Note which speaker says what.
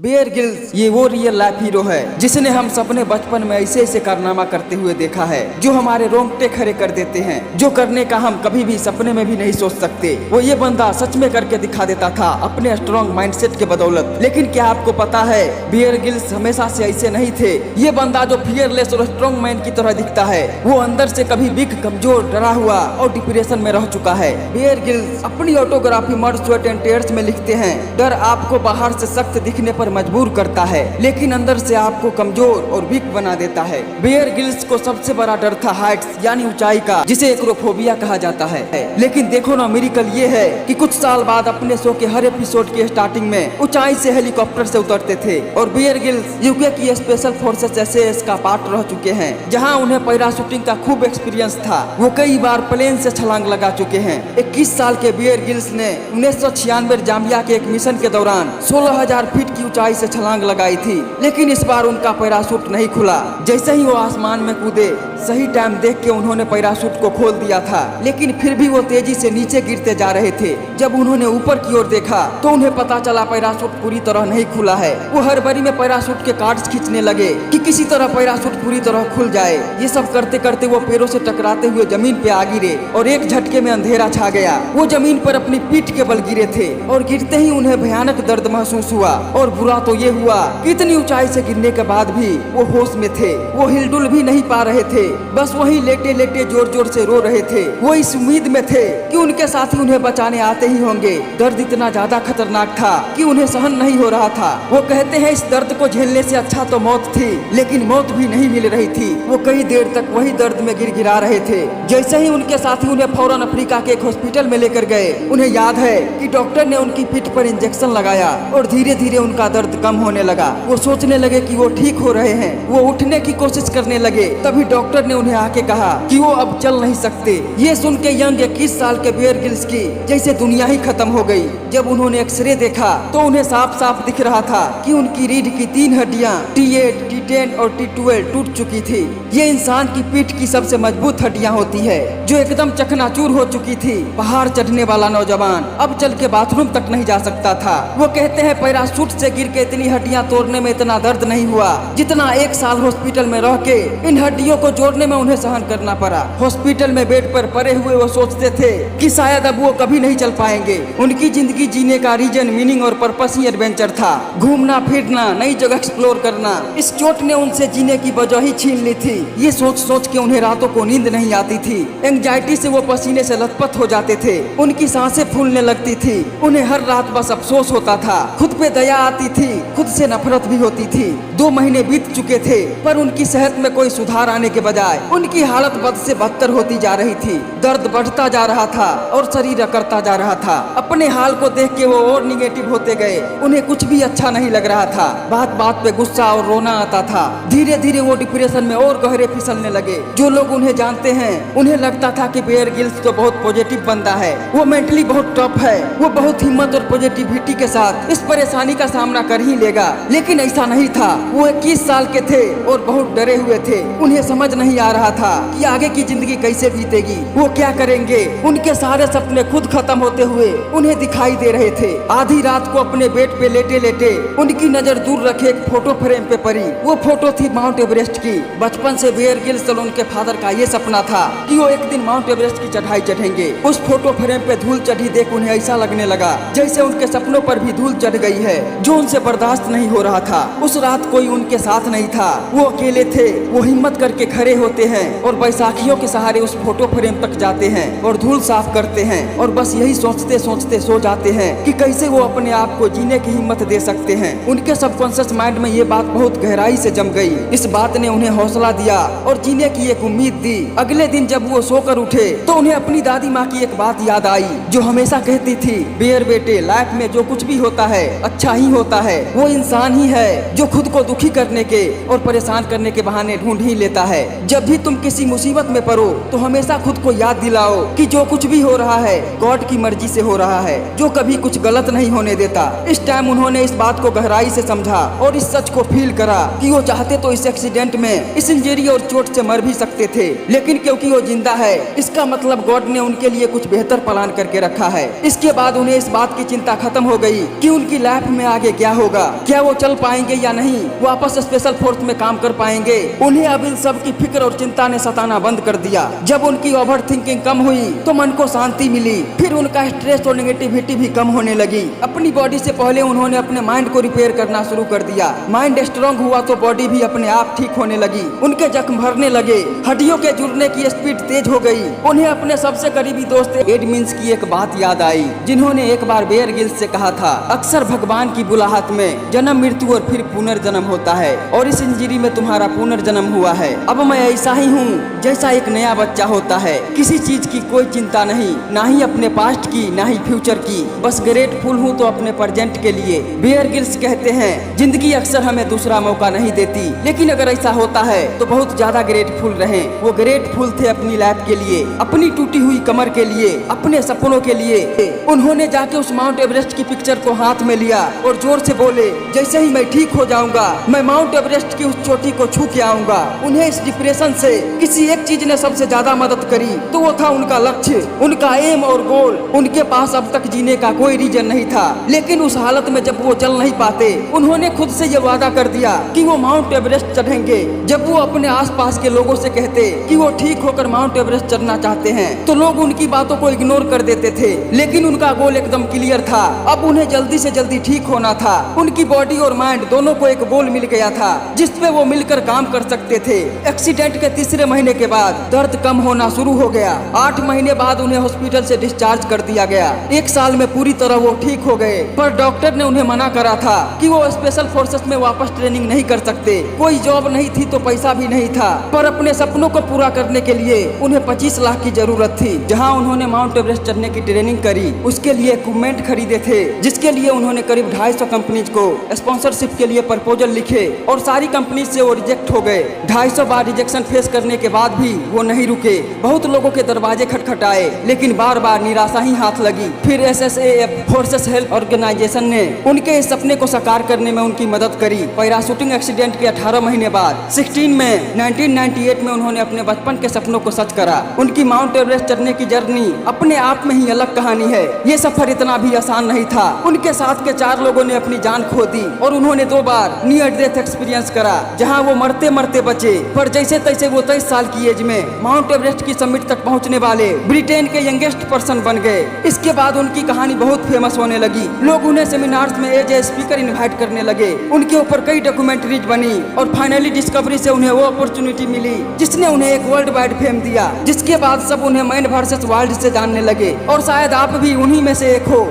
Speaker 1: Bear Grylls ये वो real life hero है जिसने हम सपने बचपन में ऐसे ऐसे कारनामा करते हुए देखा है जो हमारे रोंगटे खड़े कर देते हैं, जो करने का हम कभी भी सपने में भी नहीं सोच सकते। वो ये बंदा सच में करके दिखा देता था अपने स्ट्रॉन्ग माइंडसेट के बदौलत। लेकिन क्या आपको पता है बेयर ग्रिल्स हमेशा से ऐसे नहीं थे। ये बंदा जो फियरलेस और स्ट्रॉन्ग मैन की तरह दिखता है वो अंदर से कभी वीक, कमजोर, डरा हुआ और डिप्रेशन में रह चुका है। बेयर ग्रिल्स अपनी autography mud, sweat and tears में लिखते हैं, डर आपको बाहर से सख्त दिखने पर मजबूर करता है लेकिन अंदर से आपको कमजोर और वीक बना देता है। बेयर ग्रिल्स को सबसे बड़ा डर था हाइट्स यानी ऊंचाई का, जिसे एक्रोफोबिया कहा जाता है। लेकिन देखो ना, मिरेकल ये है कि कुछ साल बाद अपने शो के हर एपिसोड के स्टार्टिंग में ऊंचाई से हेलीकॉप्टर से उतरते थे और बेयर ग्रिल्स यूके की स्पेशल फोर्सेस SAS का पार्ट रह चुके हैं, जहां उन्हें पैराशूटिंग का खूब एक्सपीरियंस था। वो कई बार प्लेन से छलांग लगा चुके हैं। 21 साल के बेयर ग्रिल्स ने 1996 जाम्बिया के एक मिशन के दौरान 16,000 फीट की ऊंचाई से छलांग लगाई थी, लेकिन इस बार उनका पैराशूट नहीं खुला। जैसे ही वो आसमान में कूदे, सही टाइम देख के उन्होंने पैराशूट को खोल दिया था, लेकिन फिर भी वो तेजी से नीचे गिरते जा रहे थे। जब उन्होंने ऊपर की ओर देखा तो उन्हें पता चला पैराशूट पूरी तरह नहीं खुला है। वो हड़बड़ी में पैराशूट के कार्ड्स खींचने लगे कि किसी तरह पैराशूट पूरी तरह खुल जाए। ये सब करते करते वो पैरों से टकराते हुए जमीन पे आ गिरे और एक झटके में अंधेरा छा गया। वो जमीन पर अपनी पीठ के बल गिरे थे और गिरते ही उन्हें भयानक दर्द महसूस हुआ। और बुरा तो ये हुआ कि इतनी ऊंचाई से गिरने के बाद भी वो होश में थे। वो हिलडुल भी नहीं पा रहे थे, बस वहीं लेटे लेटे जोर जोर से रो रहे थे। वो इस उम्मीद में थे कि उनके साथी उन्हें बचाने आते ही होंगे। दर्द इतना ज्यादा खतरनाक था कि उन्हें सहन नहीं हो रहा था। वो कहते हैं इस दर्द को झेलने से अच्छा तो मौत थी, लेकिन मौत भी नहीं मिल रही थी। वो कई देर तक वही दर्द में गिरा रहे थे। जैसे ही उनके साथी उन्हें फौरन अफ्रीका के एक हॉस्पिटल में लेकर गए, उन्हें याद है कि डॉक्टर ने उनकी पीठ पर इंजेक्शन लगाया और धीरे धीरे उनका दर्द कम होने लगा। वो सोचने लगे कि वो ठीक हो रहे हैं। वो उठने की कोशिश करने लगे, तभी डॉक्टर ने उन्हें आके कहा कि वो अब चल नहीं सकते। ये सुन के यंग 21 साल के बेयर ग्रिल्स की जैसे दुनिया ही खत्म हो गई। जब उन्होंने एक्सरे देखा तो उन्हें साफ साफ दिख रहा था कि उनकी रीढ़ की 3 हड्डियां T8, T10 और T12 टूट चुकी थी। ये इंसान की पीठ की सबसे मजबूत हड्डियां होती है जो एकदम चकनाचूर हो चुकी थी। पहाड़ चढ़ने वाला नौजवान अब चल के बाथरूम तक नहीं जा सकता था। वो कहते हैं पैराशूट से गिर के इतनी हड्डियां तोड़ने में इतना दर्द नहीं हुआ जितना 1 साल हॉस्पिटल में रह के इन हड्डियों को जोड़ने में उन्हें सहन करना पड़ा। हॉस्पिटल में बेड पर पड़े हुए वो सोचते थे कि शायद अब वो कभी नहीं चल पाएंगे। उनकी जिंदगी जीने का रीजन, मीनिंग और पर्पस ही एडवेंचर था। घूमना फिरना, नई जगह एक्सप्लोर करना। इस चोट ने उनसे जीने की वजह ही छीन ली थी। ये सोच सोच के उन्हें रातों को नींद नहीं आती थी। एंग्जाइटी से वो पसीने से लथपथ हो जाते थे। उनकी सांसें फूलने लगती थी। उन्हें हर रात बस अफसोस होता था, खुद पे दया आती थी, खुद से नफरत भी होती थी। 2 महीने बीत चुके थे पर उनकी सेहत में कोई सुधार आने के बजाय उनकी हालत बद से बदतर होती जा रही थी। दर्द बढ़ता जा रहा था और शरीर अकड़ता जा रहा था। अपने हाल को देख के वो और निगेटिव होते गए। उन्हें कुछ भी अच्छा नहीं लग रहा था। बात बात पे गुस्सा और रोना आता था। धीरे धीरे वो डिप्रेशन में और गहरे फिसलने लगे। जो लोग उन्हें जानते हैं उन्हें लगता था कि बेयर ग्रिल्स तो बहुत पॉजिटिव बंदा है, वो मेंटली बहुत टफ है, वो बहुत हिम्मत और पॉजिटिविटी के साथ इस परेशानी का सामना कर ही लेगा। लेकिन ऐसा नहीं था। वो 21 साल के थे और बहुत डरे हुए थे। उन्हें समझ नहीं आ रहा था कि आगे की जिंदगी कैसे बीतेगी, वो क्या करेंगे। उनके सारे सपने खुद खत्म होते हुए उन्हें दिखाई दे रहे थे। आधी रात को अपने बेड पे लेटे लेटे उनकी नजर दूर रखे एक फोटो फ्रेम पे पड़ी। वो फोटो थी माउंट एवरेस्ट की। बचपन से बेयर ग्रिल्स और उनके फादर का ये सपना था कि वो एक दिन माउंट एवरेस्ट की चढ़ाई चढ़ेंगे। उस फोटो फ्रेम पे धूल चढ़ी देख उन्हें ऐसा लगने लगा जैसे उनके सपनों पर भी धूल चढ़ गई है, जो उनसे बर्दाश्त नहीं हो रहा था। उस रात कोई उनके साथ नहीं था। वो अकेले थे। वो हिम्मत करके खड़े होते हैं और बैसाखियों के सहारे उस फोटो फ्रेम तक जाते हैं और धूल साफ करते हैं और बस यही सोचते सोचते सो जाते हैं कि कैसे वो अपने आप को जीने की हिम्मत दे सकते हैं। उनके सबकॉन्शियस माइंड में ये बात बहुत गहराई से जम गई। इस बात ने उन्हें हौसला दिया और जीने की एक उम्मीद दी। अगले दिन जब वो सोकर उठे तो उन्हें अपनी दादी माँ की एक बात याद आई जो हमेशा कहती थी, बेयर बेटे, लाइफ में जो कुछ भी होता है अच्छा ही होता है। वो इंसान ही है जो खुद को दुखी करने के और परेशान करने के बहाने ढूंढ ही लेता है। जब भी तुम किसी मुसीबत में पड़ो तो हमेशा खुद को याद दिलाओ कि जो कुछ भी हो रहा है गॉड की मर्जी से हो रहा है, जो कभी कुछ गलत नहीं होने देता। इस टाइम उन्होंने इस बात को गहराई से समझा और इस सच को फील करा कि वो चाहते तो इस एक्सीडेंट में, इस इंजरी और चोट से मर भी सकते थे, लेकिन क्योंकि वो जिंदा है इसका मतलब गॉड ने उनके लिए कुछ बेहतर प्लान करके रखा है। इसके बाद उन्हें इस बात की चिंता खत्म हो गई कि उनकी लाइफ में आगे क्या होगा, क्या वो चल पाएंगे या नहीं, वापस स्पेशल फोर्स में काम कर पाएंगे। उन्हें अब इन सब की फिक्र और चिंता ने सताना बंद कर दिया। जब उनकी ओवर थिंकिंग कम हुई तो मन को शांति मिली, फिर उनका स्ट्रेस और नेगेटिविटी भी कम होने लगी। अपनी बॉडी से पहले उन्होंने अपने माइंड को रिपेयर करना शुरू कर दिया। माइंड स्ट्रांग हुआ तो बॉडी भी अपने आप ठीक होने लगी। उनके जख्म भरने लगे, हड्डियों के जुड़ने की स्पीड तेज हो गई। उन्हें अपने सबसे करीबी दोस्त एड मिन्स की एक बात याद आई, जिन्होंने एक बार बेयर गिल्स से कहा था, अक्सर भगवान की बुलाहट में जन्म मृत्यु और फिर पुनर्जन्म होता है, और इस इंजरी में तुम्हारा पुनर्जन्म हुआ है। अब मैं ऐसा ही हूँ जैसा एक नया बच्चा होता है, किसी चीज की कोई चिंता नहीं, ना ही अपने पास्ट की ना ही फ्यूचर की, बस ग्रेटफुल हूँ तो अपने प्रेजेंट के लिए। बेयर गिल्स कहते हैं, जिंदगी अक्सर हमें दूसरा मौका नहीं देती, लेकिन अगर ऐसा होता है तो बहुत ज्यादा ग्रेटफुल रहें। वो ग्रेटफुल थे अपनी लाइफ के लिए, अपनी टूटी हुई कमर के लिए, अपने सपनों के लिए। उन्होंने जाके उस माउंट एवरेस्ट की पिक्चर को हाथ में लिया और जोर से बोले, जैसे ही मैं ठीक हो जाऊंगा मैं माउंट एवरेस्ट की उस चोटी को छू के आऊंगा। उन्हें इस डिप्रेशन से किसी एक चीज ने सबसे ज्यादा मदद करी तो वो था उनका लक्ष्य, उनका एम और गोल। उनके पास अब तक जीने का कोई रीजन नहीं था, लेकिन उस हालत में जब वो चल नहीं पाते, उन्होंने खुद से ये वादा कर दिया कि वो माउंट एवरेस्ट चढ़ेंगे। जब वो अपने आसपास के लोगों से कहते कि वो ठीक होकर माउंट एवरेस्ट चढ़ना चाहते हैं तो लोग उनकी बातों को इग्नोर कर देते थे, लेकिन उनका गोल एकदम क्लियर था। अब उन्हें जल्दी से जल्दी ठीक होना था। उनकी बॉडी और माइंड दोनों को एक गोल मिल गया था जिसपे वो मिलकर काम कर सकते थे। एक्सीडेंट के तीसरे महीने के बाद दर्द कम होना शुरू हो गया। 8 महीने बाद उन्हें हॉस्पिटल से डिस्चार्ज कर दिया गया। 1 साल में पूरी तरह वो ठीक हो गए, पर डॉक्टर ने उन्हें मना करा था कि वो स्पेशल फोर्सेस में वापस ट्रेनिंग नहीं कर सकते। कोई जॉब नहीं थी तो पैसा भी नहीं था, पर अपने सपनों को पूरा करने के लिए उन्हें 25 लाख की जरूरत थी। जहां उन्होंने माउंट एवरेस्ट चढ़ने की ट्रेनिंग करी, उसके लिए इक्विपमेंट खरीदे थे, जिसके लिए उन्होंने करीब 250 कंपनीज को स्पॉन्सरशिप के लिए प्रपोजल लिखे, और सारी कंपनीज से वो रिजेक्ट हो गए। 250 बार रिजेक्शन फेस करने के बाद भी वो नहीं रुके। बहुत लोगों के दरवाजे खटखटाए, लेकिन बार बार निराशा ही हाथ लगी। फिर SSAF फोर्सेस हेल्थ ऑर्गेनाइजेशन ने उनके इस सपने को साकार करने में उनकी मदद करी। पैराशूटिंग एक्सीडेंट के 18 महीने बाद 16 में 1998 में उन्होंने अपने बचपन के सपनों को सच करा। उनकी माउंट एवरेस्ट चढ़ने की जर्नी अपने आप में ही अलग कहानी है। ये सफर इतना भी आसान नहीं था। उनके साथ के 4 लोगों ने अपनी जान खो दी और उन्होंने 2 बार नियर डेथ एक्सपीरियंस करा, जहां वो मरते मरते बचे। पर जैसे तैसे वो 23 साल की एज में माउंट एवरेस्ट की समिट तक पहुंचने वाले ब्रिटेन के यंगेस्ट पर्सन बन गए। इसके बाद उनकी कहानी बहुत फेमस होने लगी। लोग उन्हें सेमिनार्स में एज ए स्पीकर इन्वाइट करने लगे। उनके ऊपर कई डॉक्यूमेंट्रीज बनी और फाइनली डिस्कवरी से उन्हें वो अपॉर्चुनिटी मिली जिसने उन्हें एक वर्ल्ड वाइड फेम दिया, जिसके बाद सब उन्हें मैन वर्सेस वर्ल्ड से जानने लगे। और शायद आप भी उन्हीं में से एक हो।